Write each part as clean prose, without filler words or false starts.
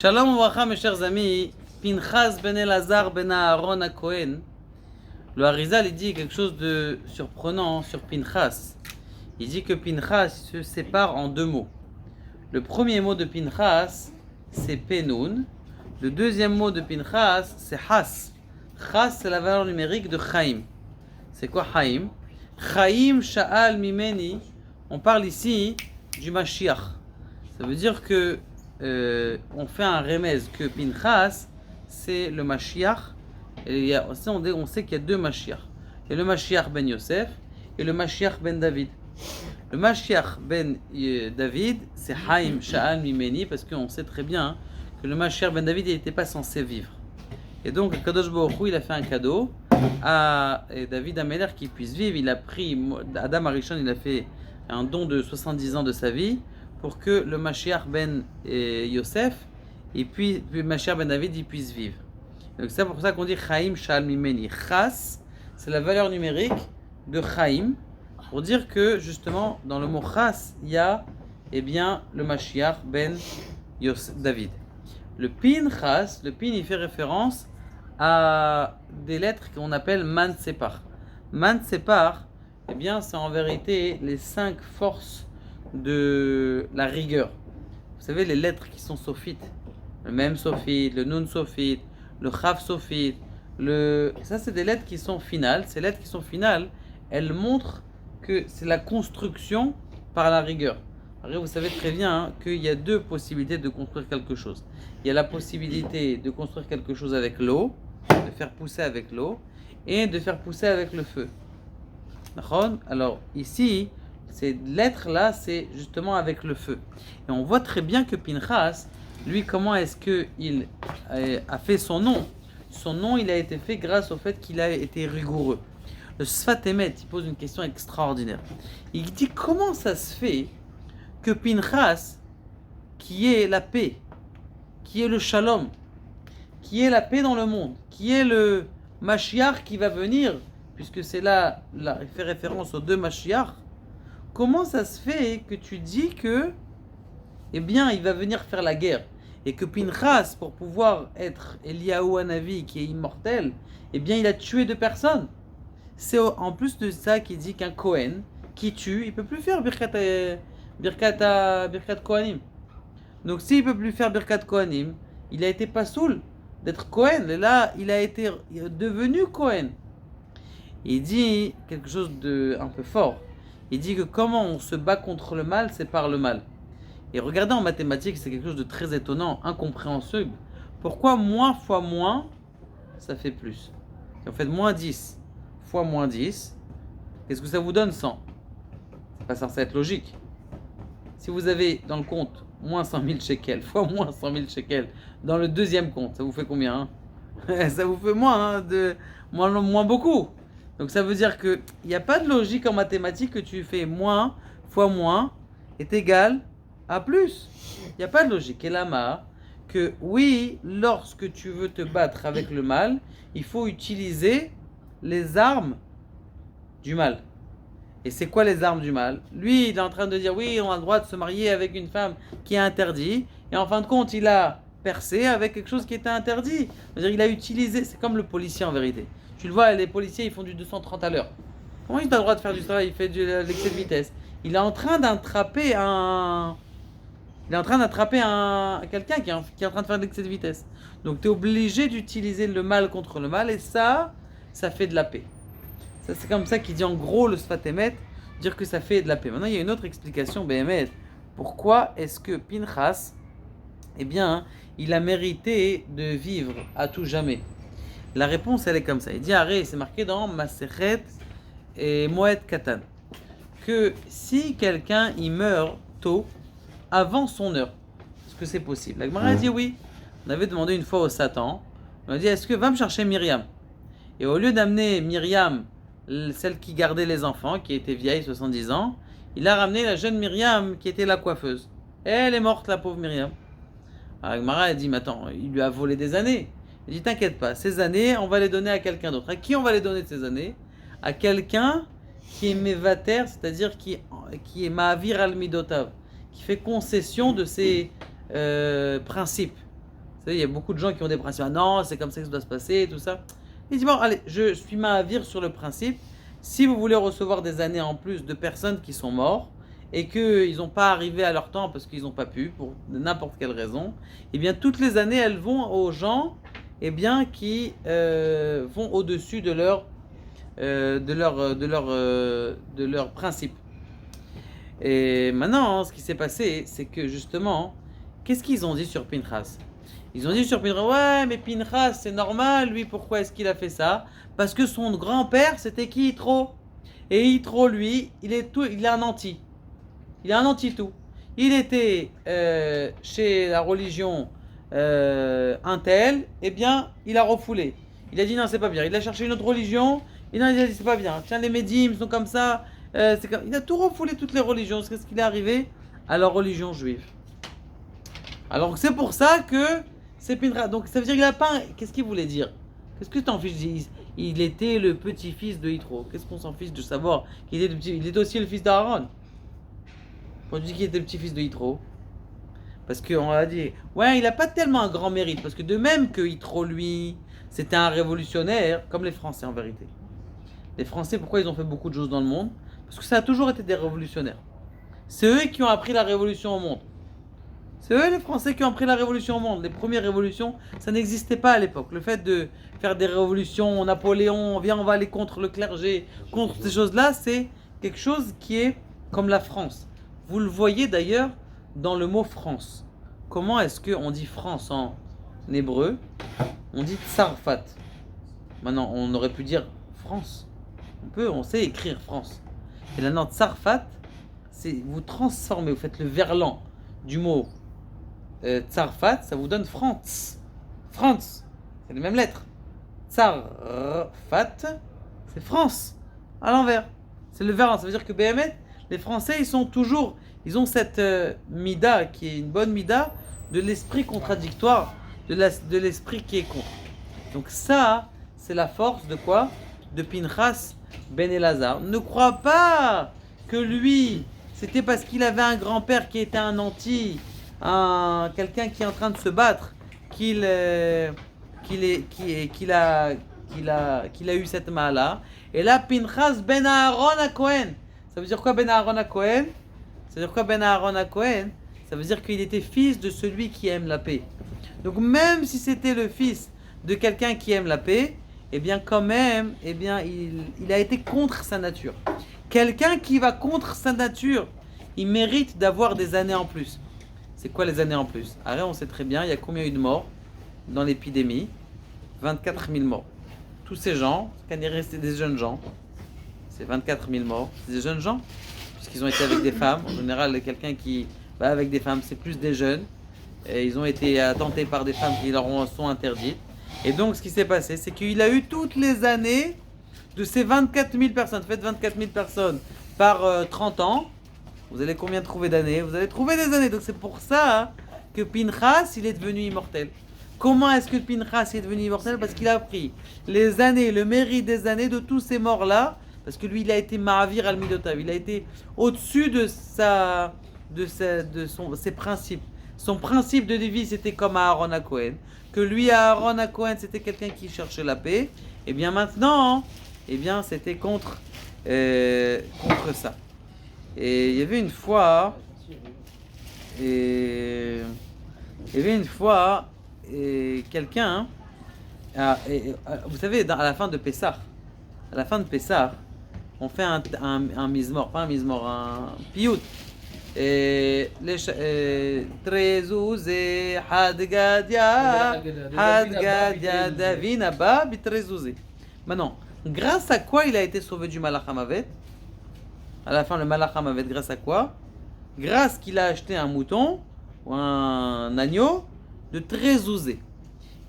Shalom Ouvracha, mes chers amis. Pinchas ben Elazar ben Aaron à Cohen. Le Harizal il dit quelque chose de surprenant sur Pinchas. Il dit que Pinchas se sépare en deux mots. Le premier mot de Pinchas, c'est Penoun. Le deuxième mot de Pinchas, c'est Has. Has, c'est la valeur numérique de Chaim. C'est quoi Chaim? Chaim Sha'al Mimeni. On parle ici du Mashiach. Ça veut dire que on fait un remez que Pinchas, c'est le Mashiach. Et on sait qu'il y a deux Mashiach. Il y a le Mashiach ben Yosef et le Mashiach ben David. Le Mashiach ben David, c'est Chaim Sha'al Mimeni, parce qu'on sait très bien que le Mashiach ben David n'était pas censé vivre. Et donc, Kadosh Baruch Hu, il a fait un cadeau à David Améler qui puisse vivre. Il a pris, Adam Arishon, il a fait un don de 70 ans de sa vie pour que le Mashiach ben Yosef et puis le Mashiach ben David il puisse vivre. Donc c'est pour ça qu'on dit Chaim Sha'al Mimeni. Chas, c'est la valeur numérique de Chaim, pour dire que justement dans le mot Chas, il y a le Mashiach ben David. Le Pinchas, le Pin il fait référence à des lettres qu'on appelle Man Separ. Man Separ, c'est en vérité les 5 forces de la rigueur. Vous savez, les lettres qui sont sophites, le Mem sophite, le Nun sophite, le Chav sophite, ça c'est des lettres qui sont finales. Ces lettres qui sont finales, elles montrent que c'est la construction par la rigueur. Alors, vous savez très bien qu'il y a deux possibilités de construire quelque chose. Il y a la possibilité de construire quelque chose avec l'eau, de faire pousser avec l'eau, et de faire pousser avec le feu. Alors ici, ces lettres-là, c'est justement avec le feu. Et on voit très bien que Pinchas, lui, comment est-ce qu'il a fait son nom? Son nom, il a été fait grâce au fait qu'il a été rigoureux. Le Sfat Emet, il pose une question extraordinaire. Il dit, comment ça se fait que Pinchas, qui est la paix, qui est le shalom, qui est la paix dans le monde, qui est le Mashiach qui va venir, puisque c'est là, il fait référence aux deux Mashiach, comment ça se fait que tu dis que, il va venir faire la guerre, et que Pinchas, pour pouvoir être Eliyahu Hanavi, qui est immortel, il a tué 2 personnes. C'est en plus de ça qu'il dit qu'un Kohen qui tue, il peut plus faire Birkat Kohanim. Donc s'il peut plus faire Birkat Kohanim, il a été pas saoul d'être Kohen, et là il a été devenu Kohen. Il dit quelque chose de un peu fort. Il dit que comment on se bat contre le mal, c'est par le mal. Et regardez en mathématiques, c'est quelque chose de très étonnant, incompréhensible. Pourquoi moins fois moins, ça fait plus? Et en fait, moins 10 fois moins 10, qu'est-ce que ça vous donne 100? C'est pas censé être logique. Si vous avez dans le compte moins 100 000 shekels fois moins 100 000 shekels dans le deuxième compte, ça vous fait combien Ça vous fait moins, moins beaucoup. Donc ça veut dire qu'il n'y a pas de logique en mathématiques que tu fais moins fois moins est égal à plus. Il n'y a pas de logique. Et là, que oui, lorsque tu veux te battre avec le mal, il faut utiliser les armes du mal. Et c'est quoi les armes du mal? Lui, il est en train de dire oui, on a le droit de se marier avec une femme qui est interdite. Et en fin de compte, il a percé avec quelque chose qui était interdit. C'est-à-dire il a utilisé, c'est comme le policier en vérité. Tu le vois, les policiers, ils font du 230 à l'heure. Comment il a le droit de faire du travail? Il fait de l'excès de vitesse. Il est en train d'attraper quelqu'un qui est en train de faire de l'excès de vitesse. Donc tu es obligé d'utiliser le mal contre le mal, et ça fait de la paix. Ça, c'est comme ça qu'il dit en gros le Sfat Emet, dire que ça fait de la paix. Maintenant, il y a une autre explication, Béhémet. Pourquoi est-ce que Pinchas, il a mérité de vivre à tout jamais? La réponse, elle est comme ça. Il dit, c'est marqué dans Masechet et Moed Katan, que si quelqu'un il meurt tôt, avant son heure, est-ce que c'est possible? La Gemara a dit oui. On avait demandé une fois au Satan, on a dit, est-ce que va me chercher Myriam? Et au lieu d'amener Myriam, celle qui gardait les enfants, qui était vieille, 70 ans, il a ramené la jeune Myriam qui était la coiffeuse. Et elle est morte, la pauvre Myriam. Alors Gemara a dit, mais attends, il lui a volé des années. Il dit, t'inquiète pas, ces années, on va les donner à quelqu'un d'autre. À qui on va les donner ces années? À quelqu'un qui est mevater, c'est-à-dire qui est ma'avir al midotav, qui fait concession de ses principes. savez, il y a beaucoup de gens qui ont des principes. Ah non, c'est comme ça que ça doit se passer, tout ça. Il dit bon, allez, je suis Mahavir sur le principe. Si vous voulez recevoir des années en plus de personnes qui sont mortes et qu'ils n'ont pas arrivé à leur temps parce qu'ils n'ont pas pu, pour n'importe quelle raison, eh bien toutes les années, elles vont aux gens eh bien, qui vont au-dessus de leur principe. Et maintenant, ce qui s'est passé, c'est que justement, qu'est-ce qu'ils ont dit sur Pinchas? Ils ont dit sur Pinchas, ouais, mais Pinchas, c'est normal, lui, pourquoi est-ce qu'il a fait ça? Parce que son grand-père, c'était qui Yitro? Et Yitro, lui, il est un anti. Il est un anti-tout. Il était chez la religion un tel, eh bien, il a refoulé. Il a dit non, c'est pas bien. Il a cherché une autre religion, il a dit c'est pas bien. Tiens, les médiums sont comme ça. Il a tout refoulé, toutes les religions. C'est ce qu'il est arrivé à la religion juive. Alors c'est pour ça que c'est Pinchas. Donc ça veut dire qu'il a pas. Qu'est-ce qu'il voulait dire? Qu'est-ce que t'en fiches? Il était le petit-fils de Yitro. Qu'est-ce qu'on s'en fiche de savoir qu'il était il était aussi le fils d'Aaron. On dit qu'il était le petit-fils de Yitro. Parce qu'on a dit, ouais, il n'a pas tellement un grand mérite. Parce que de même que Yitro, lui, c'était un révolutionnaire, comme les Français en vérité. Les Français, pourquoi ils ont fait beaucoup de choses dans le monde? Parce que ça a toujours été des révolutionnaires. C'est eux qui ont appris la révolution au monde. C'est eux les Français qui ont appris la révolution au monde. Les premières révolutions, ça n'existait pas à l'époque. Le fait de faire des révolutions, Napoléon, viens, on va aller contre le clergé, contre ces choses-là, c'est quelque chose qui est comme la France. Vous le voyez d'ailleurs dans le mot France. Comment est-ce qu'on dit France en hébreu? On dit Tsarfat. Maintenant, on aurait pu dire France. On sait écrire France. Et maintenant, Tsarfat, c'est vous transformez, vous faites le verlan du mot Tsarfat, ça vous donne France. France, c'est les mêmes lettres. Tsarfat, c'est France, à l'envers. C'est le verlan, ça veut dire que BMT, les Français, ils ont cette mida qui est une bonne mida de l'esprit contradictoire, de l'esprit qui est contre. Donc ça, c'est la force de quoi? De Pinchas ben Elazar. Ne crois pas que lui, c'était parce qu'il avait un grand-père qui était un anti, quelqu'un qui est en train de se battre, qu'il a eu cette malle-là. Et là, Pinchas ben Aaron à Cohen. Ça veut dire quoi ben Aaron à Cohen? Ça veut dire quoi ben Aaron à Cohen? Ça veut dire qu'il était fils de celui qui aime la paix. Donc même si c'était le fils de quelqu'un qui aime la paix, eh bien quand même, eh bien il a été contre sa nature. Quelqu'un qui va contre sa nature, il mérite d'avoir des années en plus. C'est quoi les années en plus? Alors on sait très bien, il y a combien eu de morts dans l'épidémie? 24 000 morts. Tous ces gens, quand il est resté des jeunes gens, c'est 24 000 morts, c'est des jeunes gens, puisqu'ils ont été avec des femmes. En général, quelqu'un qui va avec des femmes, c'est plus des jeunes. Et ils ont été tentés par des femmes qui leur sont interdites. Et donc, ce qui s'est passé, c'est qu'il a eu toutes les années de ces 24 000 personnes. Faites 24 000 personnes par 30 ans. Vous allez combien trouver d'années? Vous allez trouver des années. Donc, c'est pour ça que Pinchas, il est devenu immortel. Comment est-ce que Pinchas est devenu immortel? Parce qu'il a pris les années, le mérite des années de tous ces morts-là. Parce que lui, il a été Mahavir al-Midotav. Il a été au-dessus de ses principes. Son principe de vie, c'était comme Aaron à Cohen. Que lui, Aaron à Cohen, c'était quelqu'un qui cherchait la paix. Et bien maintenant, eh bien, c'était contre ça. Et il y avait une fois, quelqu'un, vous savez, à la fin de Pessah, on fait un mizmor, pas un mizmor, un piout. Trezouze, Hadgadia, Davin, Abba, Bitrezouze. Maintenant, grâce à quoi il a été sauvé du Malach HaMavet? À la fin, le Malach HaMavet, grâce à quoi? Grâce qu'il a acheté un mouton ou un agneau de Trezouze.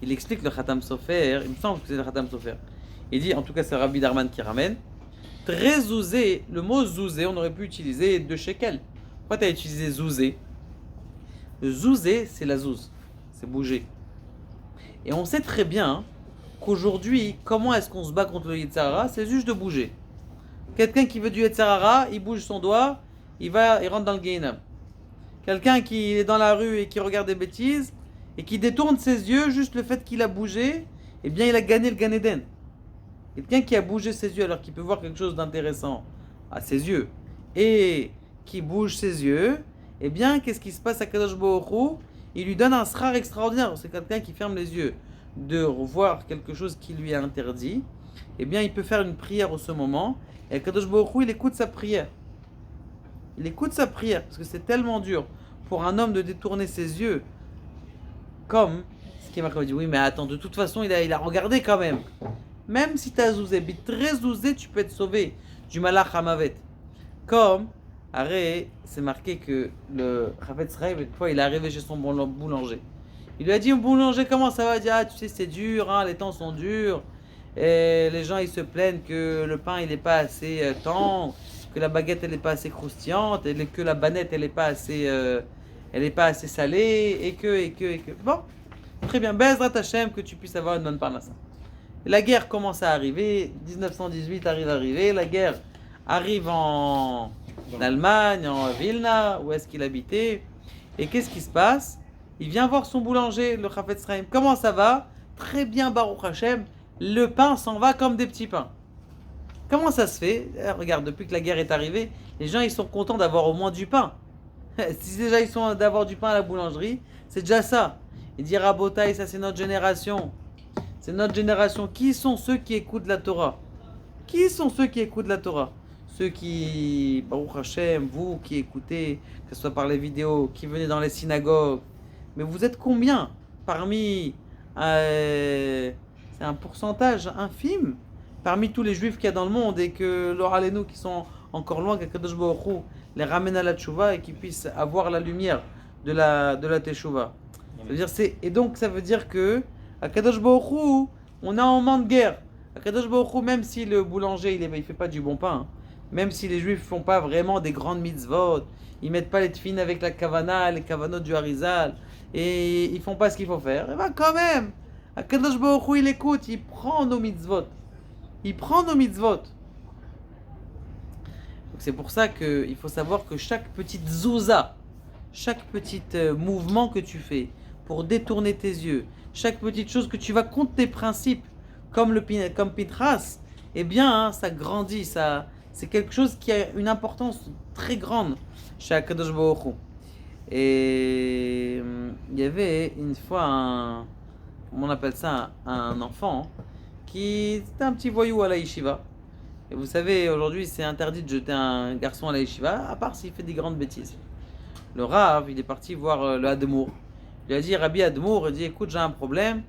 Il explique le Khatam Sofer, il me semble que c'est le Khatam Sofer. Il dit, en tout cas, c'est Rabbi Darman qui ramène. Trezouze, le mot zouzé, on aurait pu utiliser 2 shekels. Pourquoi tu as utilisé zouzé? Le zouzé, c'est la zouze, c'est bouger. Et on sait très bien qu'aujourd'hui, comment est-ce qu'on se bat contre le Yetzer Hara? C'est juste de bouger. Quelqu'un qui veut du Yetzer Hara, il bouge son doigt, il rentre dans le Gehinnom. Quelqu'un qui est dans la rue et qui regarde des bêtises, et qui détourne ses yeux, juste le fait qu'il a bougé, eh bien il a gagné le Gan Eden. Quelqu'un qui a bougé ses yeux alors qu'il peut voir quelque chose d'intéressant à ses yeux et qui bouge ses yeux, eh bien qu'est-ce qui se passe à Kadosh Baruch Hu? Il lui donne un srar extraordinaire. C'est quelqu'un qui ferme les yeux de voir quelque chose qui lui est interdit. Eh bien il peut faire une prière en ce moment et Kadosh Baruch Hu, il écoute sa prière. Il écoute sa prière parce que c'est tellement dur pour un homme de détourner ses yeux comme ce qui m'a dit. Oui, mais attends, de toute façon, il a regardé quand même. Même si tu as zouzé, très zouzé, tu peux être sauvé du malach hamavet. Comme, arrête, c'est marqué que le Chafetz Chaim, une fois, il est arrivé chez son boulanger. Il lui a dit, boulanger, comment ça va? Il dit, ah, tu sais, c'est dur, hein, les temps sont durs. Et les gens, ils se plaignent que le pain, il n'est pas assez tendre, que la baguette, elle n'est pas assez croustillante, et que la banette, elle n'est pas assez salée, et que. Bon, très bien, Bezrat Hashem, que tu puisses avoir une bonne parnassa. La guerre commence à arriver, 1918 arrive à arriver, la guerre arrive en Allemagne, en Vilna, où est-ce qu'il habitait, et qu'est-ce qui se passe? Il vient voir son boulanger, le Chafetz Chaim. Comment ça va? Très bien, Baruch Hashem, le pain s'en va comme des petits pains. Comment ça se fait? Regarde, depuis que la guerre est arrivée, les gens ils sont contents d'avoir au moins du pain. Si déjà ils sont d'avoir du pain à la boulangerie, c'est déjà ça. Il dit Rabotaï, ça c'est notre génération. C'est notre génération. Qui sont ceux qui écoutent la Torah? Qui sont ceux qui écoutent la Torah? Ceux qui, Baruch Hashem, vous qui écoutez, que ce soit par les vidéos, qui venez dans les synagogues. Mais vous êtes combien parmi... c'est un pourcentage infime parmi tous les juifs qu'il y a dans le monde et que l'Oralenu qui sont encore loin, qu'Akadosh Baruch Hu les ramène à la tchouva et qu'ils puissent avoir la lumière de la teshuva. Et donc ça veut dire que Akadosh Baruch Hu, on a un moment de guerre. Akadosh Baruch Hu, même si le boulanger il fait pas du bon pain, hein, même si les juifs font pas vraiment des grandes mitzvot, ils mettent pas les tefilines avec la kavana, les kavanot du Harizal, et ils font pas ce qu'il faut faire, et ben quand même, Akadosh Baruch Hu il écoute, il prend nos mitzvot. Il prend nos mitzvot. Donc c'est pour ça qu'il faut savoir que chaque petite zouza, chaque petit mouvement que tu fais pour détourner tes yeux, chaque petite chose que tu vas contre tes principes, comme Pinchas, eh bien, hein, ça grandit, c'est quelque chose qui a une importance très grande chez Akadosh Baruch Hu. Et il y avait une fois comment on appelle ça, un enfant qui était un petit voyou à la yeshiva. Et vous savez, aujourd'hui, c'est interdit de jeter un garçon à la yeshiva, à part s'il fait des grandes bêtises. Le Rav, il est parti voir le Admour. Il lui a dit, Rabbi Admour, il dit, écoute, j'ai un problème.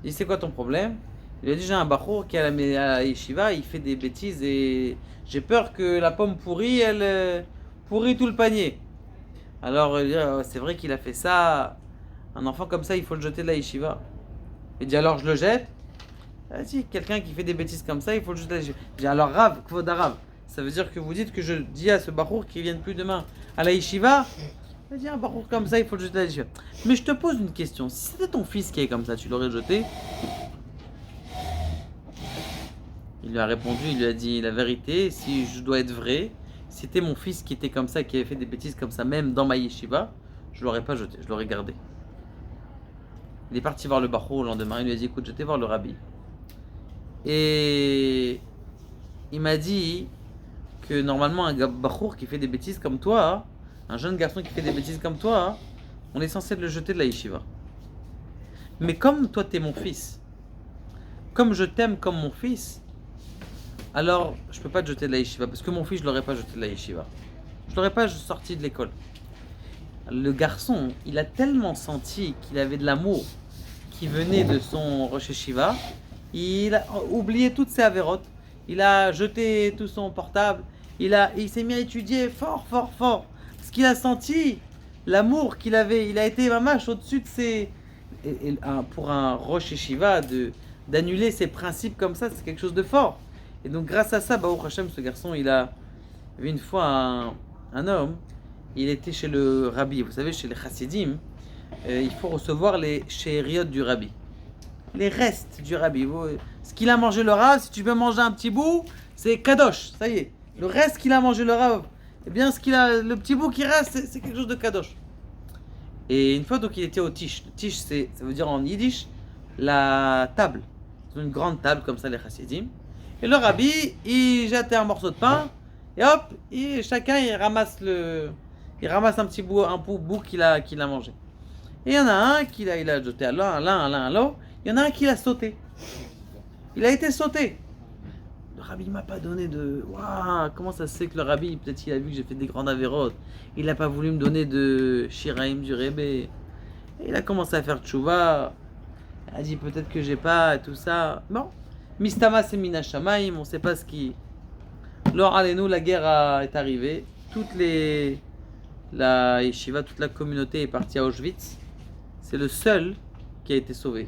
Il dit, c'est quoi ton problème? Il lui a dit, j'ai un bachour qui est à la yeshiva, il fait des bêtises et j'ai peur que la pomme pourrie, elle pourrit tout le panier. Alors, il dit, c'est vrai qu'il a fait ça. Un enfant comme ça, il faut le jeter de la yeshiva. Il dit, alors je le jette? Ah, si, quelqu'un qui fait des bêtises comme ça, il faut le jeter de la yeshiva. Il dit, alors Rav, Kvod Rav, ça veut dire que vous dites que je dis à ce bachour qu'il ne vienne plus demain à la yeshiva? Il dit, un bachour comme ça, il faut le jeter de la yeshiva. Mais je te pose une question, si c'était ton fils qui est comme ça, tu l'aurais jeté? Il lui a répondu, il lui a dit la vérité, si je dois être vrai, si c'était mon fils qui était comme ça, qui avait fait des bêtises comme ça, même dans ma yeshiva, je ne l'aurais pas jeté, je l'aurais gardé. Il est parti voir le bachour le lendemain, il lui a dit, écoute, je vais voir le rabbi. Et il m'a dit que normalement un bachour qui fait des bêtises comme toi, un jeune garçon qui fait des bêtises comme toi, on est censé le jeter de la yeshiva. Mais comme toi t'es mon fils, comme je t'aime comme mon fils, alors je peux pas te jeter de la yeshiva, parce que mon fils je l'aurais pas jeté de la yeshiva. Je l'aurais pas sorti de l'école. Le garçon, il a tellement senti qu'il avait de l'amour qui venait de son Rosh Yeshiva, il a oublié toutes ses avérotes, il a jeté tout son portable, il s'est mis à étudier fort, parce qu'il a senti l'amour qu'il avait, il a été mamache au-dessus de ses... pour un Rosh Yeshiva, d'annuler ses principes comme ça, c'est quelque chose de fort. Et donc grâce à ça, Baruch Hashem, ce garçon, il a vu une fois un homme, il était chez le rabbi, vous savez, chez les chassidim, il faut recevoir les shériot du rabbi. Les restes du rabbi. Ce qu'il a mangé le rav, si tu veux manger un petit bout, c'est kadosh, ça y est. Le reste qu'il a mangé le rav, eh bien le petit bout qui reste, c'est quelque chose de kadosh. Et une fois, donc, il était au tish. Le tish, ça veut dire en yiddish, la table. Ils ont une grande table comme ça, les chassidim. Et le rabbi, il jette un morceau de pain, et hop, chacun, il ramasse un petit bout qu'il a mangé. Et il y en a un qui il a jeté à l'un à l'autre. Il y en a un qui l'a sauté. Il a été sauté. Le rabbi ne m'a pas donné de... Waouh, comment ça se fait que le rabbi, peut-être qu'il a vu que j'ai fait des grandes avérotes. Il n'a pas voulu me donner de shiraim du Rebbe. Et il a commencé à faire tchouva. Il a dit peut-être que j'ai pas, et tout ça. Bon. Mistama c'est mina shamaim, on ne sait pas ce qui... Lors allez-nous, la guerre est arrivée. La yeshiva, toute la communauté est partie à Auschwitz. C'est le seul qui a été sauvé.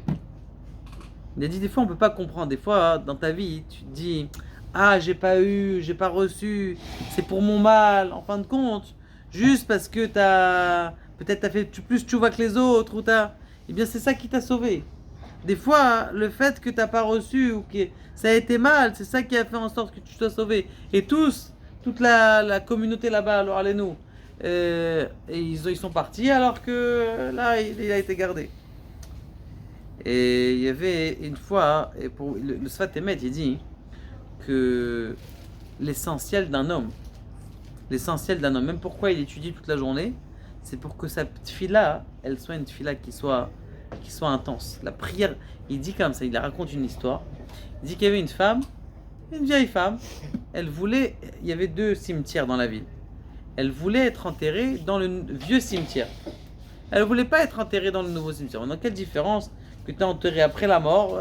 Il a dit des fois on peut pas comprendre. Des fois dans ta vie tu te dis ah j'ai pas reçu, c'est pour mon mal. En fin de compte, juste parce que peut-être t'as fait plus tchouva que les autres ou eh bien c'est ça qui t'a sauvé. Des fois le fait que t'as pas reçu ou que ça a été mal, c'est ça qui a fait en sorte que tu sois sauvé. Et toute la communauté là-bas, alors allez-nous, et ils sont partis alors que là il a été gardé. Et il y avait une fois, et pour le Sfat Emet, il dit que l'essentiel d'un homme, même pourquoi il étudie toute la journée, c'est pour que sa tfila, elle soit une tfila qui soit intense. La prière, il dit comme ça, il raconte une histoire. Il dit qu'il y avait une vieille femme, il y avait 2 cimetières dans la ville. Elle voulait être enterrée dans le vieux cimetière. Elle ne voulait pas être enterrée dans le nouveau cimetière. Dans quelle différence que tu es enterré après la mort,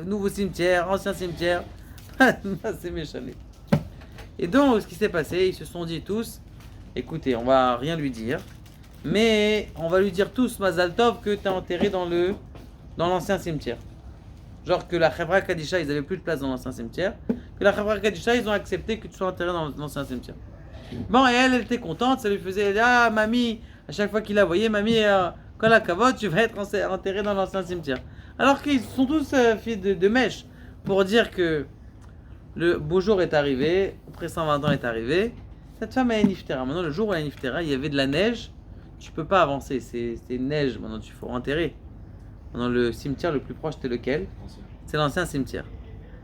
nouveau cimetière, ancien cimetière, c'est méchant. Et donc, ce qui s'est passé, ils se sont dit tous, écoutez, on va rien lui dire, mais on va lui dire tous, Mazal Tov, que tu es enterré dans l'ancien cimetière. Genre que la Chevra Kadisha, ils n'avaient plus de place dans l'ancien cimetière, que la Chevra Kadisha, ils ont accepté que tu sois enterré dans l'ancien cimetière. Bon, et elle était contente, ça lui faisait, ah, mamie, à chaque fois qu'il la voyait, mamie, quand la cavote, tu vas être enterré dans l'ancien cimetière. Alors qu'ils sont tous faits de mèche pour dire que le beau jour est arrivé, après 120 ans est arrivé. Cette femme a une niftera. Maintenant, le jour où elle a une niftera, il y avait de la neige, tu peux pas avancer, c'est neige, maintenant il faut enterrer. Maintenant, le cimetière le plus proche, c'était lequel? C'est l'ancien cimetière.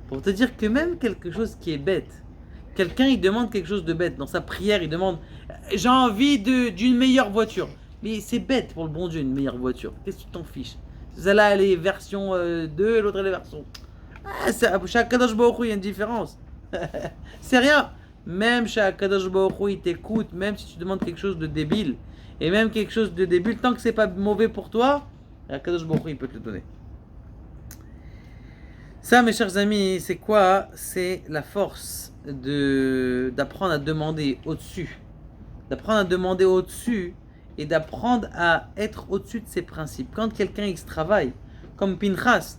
Pour te dire que même quelque chose qui est bête, quelqu'un il demande quelque chose de bête, dans sa prière il demande j'ai envie d'une meilleure voiture. Mais c'est bête pour le bon Dieu, une meilleure voiture. Qu'est-ce que tu t'en fiches? Celle-là, elle est version 2 et l'autre, elle est version... chez Akadosh Baruch Hu, il y a une différence. C'est rien. Même chez Akadosh Baruch Hu, il t'écoute, même si tu demandes quelque chose de débile. Et même quelque chose de débile, tant que c'est pas mauvais pour toi, Akadosh Baruch Hu, il peut te le donner. Ça, mes chers amis, c'est quoi? C'est la force d'apprendre à demander au-dessus. D'apprendre à demander au-dessus et d'apprendre à être au-dessus de ses principes. Quand quelqu'un il se travaille, comme Pinchas,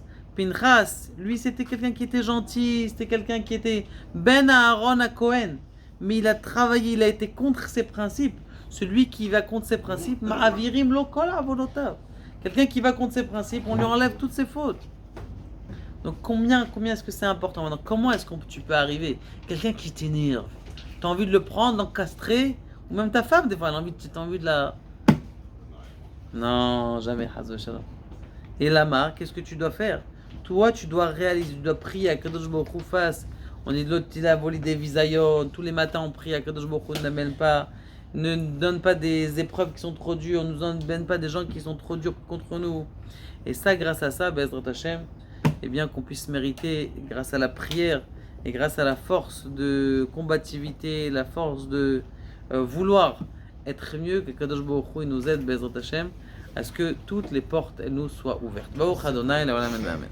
lui c'était quelqu'un qui était gentil, c'était quelqu'un qui était Ben Aaron à Cohen, mais il a travaillé, il a été contre ses principes. Celui qui va contre ses principes, Ma'avirim lo kol avodotav. Quelqu'un qui va contre ses principes, on lui enlève toutes ses fautes. Donc combien est-ce que c'est important maintenant? Comment est-ce que tu peux arriver? Quelqu'un qui t'énerve, tu as envie de le prendre, d'encastrer, ou même ta femme des fois, tu as envie de la... Non, jamais, Hazou Shalom. Et là, qu'est-ce que tu dois faire? Toi, tu dois réaliser, tu dois prier à Kadosh Baruch Hu face. On est de l'autre, il a volé des visayotes. Tous les matins, on prie à Kadosh Baruch Hu, n'amène pas, ne donne pas des épreuves qui sont trop dures, ne nous emmène pas des gens qui sont trop durs contre nous. Et ça, grâce à ça, Bezrat Hashem, eh bien, qu'on puisse mériter, grâce à la prière et grâce à la force de combativité, la force de vouloir être mieux, que Kadosh Baruch Hu nous aide, Bezrat Hashem, à ce que toutes les portes elles nous soient ouvertes. Baruch Adonai, la Olam Amen.